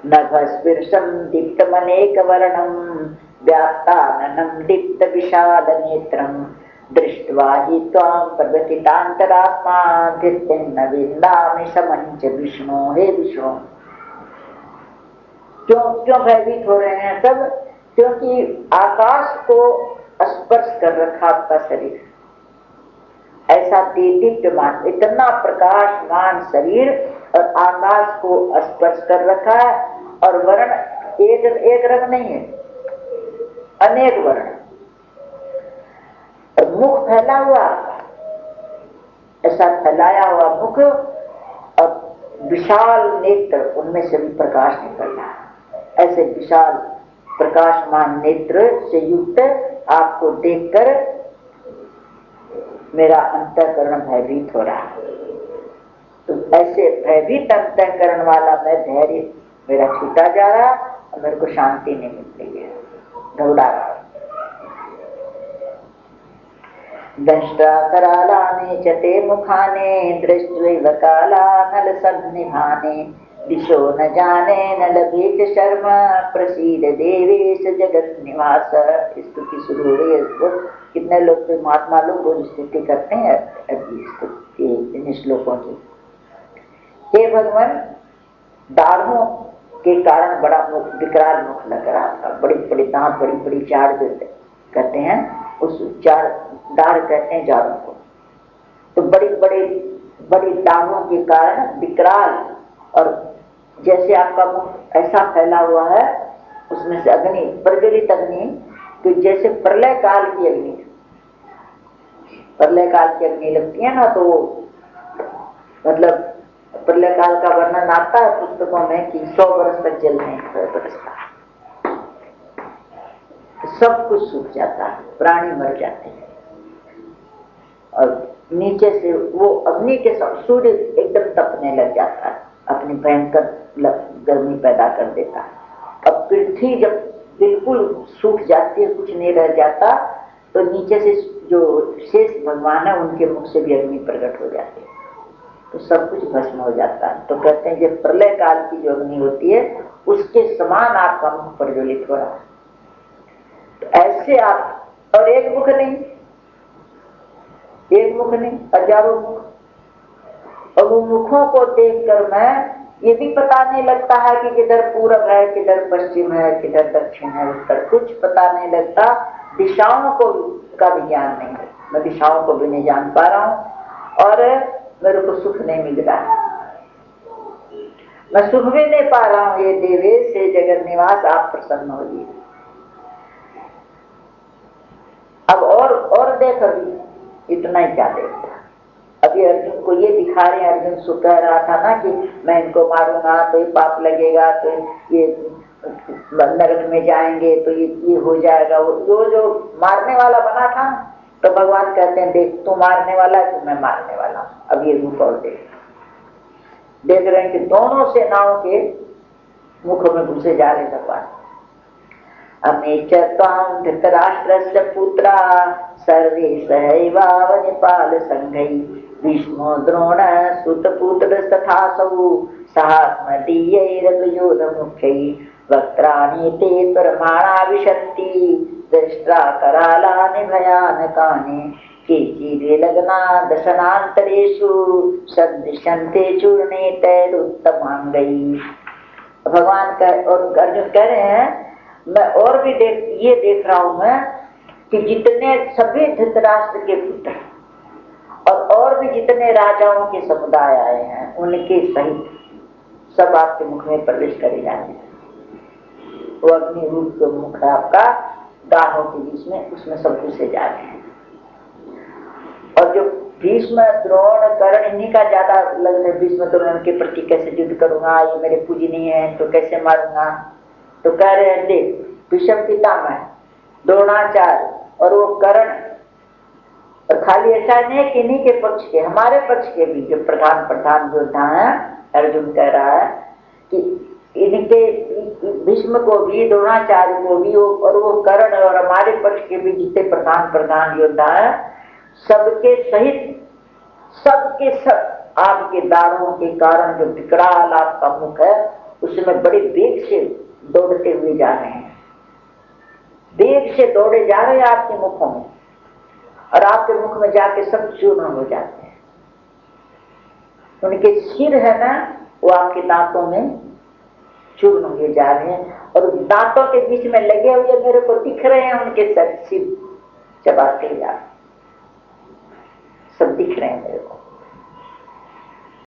नभस्पृशं दीप्तमनेकवर्णं व्याप्ताननं दीप्तविशालनेत्रं दृष्ट्वा हि त्वां प्रगतितान्तरात्मा धृतिं न विन्दामि समं च विष्णु। हे विष्णु, क्यों क्यों भयभीत हो रहे हैं सब? क्योंकि आकाश को स्पर्श कर रखा आपका शरीर, ऐसा दीप्यमान इतना प्रकाशमान शरीर और आकाश को स्पर्श कर रखा है, और वर्ण एक रंग नहीं है, अनेक वर्ण। मुख फैला हुआ, ऐसा फैलाया हुआ मुख, और विशाल नेत्र, उनमें से भी प्रकाश निकल रहा है। ऐसे विशाल प्रकाशमान नेत्र से युक्त आपको देखकर मेरा अंतःकरण भयभीत हो रहा है। तो ऐसे भयभीत अंतःकरण वाला मैं धैर्य मेरा छूटा जा रहा और मेरे को शांति नहीं मिल रही है, घबरा रहा। दंष्ट्रा करालाने चते मुखाने दृष्ट्वैव कालानल सन्निभाने दिशो न जाने न लभेत शर्मा प्रसीद देवेश जगत निवास। स्तुति शुरू हो रही है। इसको कितने लोग तो महात्मा लोग वो स्तुति करते हैं इन श्लोकों की। हे भगवान, दाढ़ों के कारण बड़ा मुख, विकराल मुख लग रहा था, बड़ी बड़ी दांत, बड़ी बड़ी जाड़ कहते हैं, उस जाड़ दाढ़ कहते हैं जाड़ों को। तो बड़ी बड़ी बड़ी दाढ़ों के कारण विकराल, और जैसे आपका मुख ऐसा फैला हुआ है, उसमें से अग्नि, प्रज्वलित अग्नि, तो जैसे प्रलय काल की अग्नि, प्रलय काल की अग्नि लगती है ना, तो मतलब प्रलय काल का वर्णन आता है पुस्तकों में कि 100 वर्ष तक जलते हैं, 100 वर्ष का सब कुछ सूख जाता है, प्राणी मर जाते हैं, और नीचे से वो अग्नि के साथ सूर्य एकदम तपने लग जाता है, अपनी भयंकर गर्मी पैदा कर देता है। अब पृथ्वी जब बिल्कुल सूख जाती है, कुछ नहीं रह जाता, तो नीचे से जो शेष भगवान है उनके मुख से भी अग्नि प्रकट हो जाती है, तो सब कुछ भस्म हो जाता है। तो कहते हैं जब प्रलय काल की जो अग्नि होती है उसके समान आपका मुख प्रज्वलित हो रहा है। तो ऐसे आप, और एक मुख नहीं, एक मुख नहीं, हजारों मुख, और वो मुखों को देखकर मैं ये भी पता नहीं लगता है कि किधर पूरब है, किधर पश्चिम है, किधर दक्षिण है, उत्तर, कुछ पता नहीं लगता। दिशाओं को का भी ज्ञान नहीं है, मैं दिशाओं को भी नहीं जान पा रहा हूँ, और मेरे को सुख नहीं मिल रहा है, मैं सुख भी नहीं पा रहा हूँ। ये देवेश से जगत निवास, आप प्रसन्न होइए। अब और देख, अभी इतना ही क्या देखता। अभी अर्जुन को ये दिखा रहे हैं, अर्जुन सो कह रहा था ना कि मैं इनको मारूंगा तो ये पाप लगेगा, तो ये नरक में जाएंगे, तो ये हो जाएगा, वो जो मारने वाला बना था, तो भगवान कहते हैं देख तू मारने वाला है, तो मैं मारने वाला हूँ। अब ये रूप और देख रहे हैं कि दोनों सेनाओं के मुख में घुसे जा रहे भगवान। अमेच त्वां धृतराष्ट्रस्य पुत्रा सर्वे सहैवावनिपाल संघै भीष्मो द्रोण सुतपुत्रस्तथासौ सहात्मदीयैरनुयोधमुख्यै वक्त्राणि ते त्वरमाणा विशन्ति दृष्ट्वा करालानि भयानकानि केचिद्विलग्ना दशनान्तरेषु सदृश्यन्ते चूर्णे तैरुत्तमाङ्गैः। भगवान का और अर्जुन कह रहे हैं मैं और भी ये देख रहा हूं मैं कि जितने सभी धृतराष्ट्र के पुत्र और भी जितने राजाओं के समुदाय आए हैं उनके सहित सब आपके मुख में प्रवेश करे जाते हैं। वो अग्नि रूप के मुख है आपका, दाढ़ों के बीच में, उसमें सब घुसे जा रहे हैं। और जो भीष्म द्रोण कर्ण, इन्हीं का ज्यादा लग रहा है। भीष्म द्रोण के प्रति कैसे युद्ध करूंगा, ये मेरे पूजनीय है तो कैसे मारूंगा। तो कह रहे हैं देख भीष्म पितामह, द्रोणाचार्य और वो कर्ण, और खाली ऐसा नहीं है कि इन्हीं के पक्ष के, हमारे पक्ष के भी जो प्रधान योद्धा हैं। अर्जुन कह रहा है कि इनके भीष्म को भी, द्रोणाचार्य को भी, और वो कर्ण और हमारे पक्ष के भी जितने प्रधान योद्धा हैं, सबके सहित सबके सब आपके दाढ़ों के कारण जो विकराल आपका मुख है उसमें बड़े वेग से दौड़ते हुए जा रहे हैं, वेग से दौड़े जा रहे हैं आपके मुखों में, और आपके मुख में जाके सब चूर्ण हो जाते हैं। उनके सिर है ना, वो आपके दांतों में चूर्ण हुए जा रहे हैं, और दांतों के बीच में लगे हुए मेरे को दिख रहे हैं उनके सिर चबाते जा रहे, सब दिख रहे हैं मेरे को।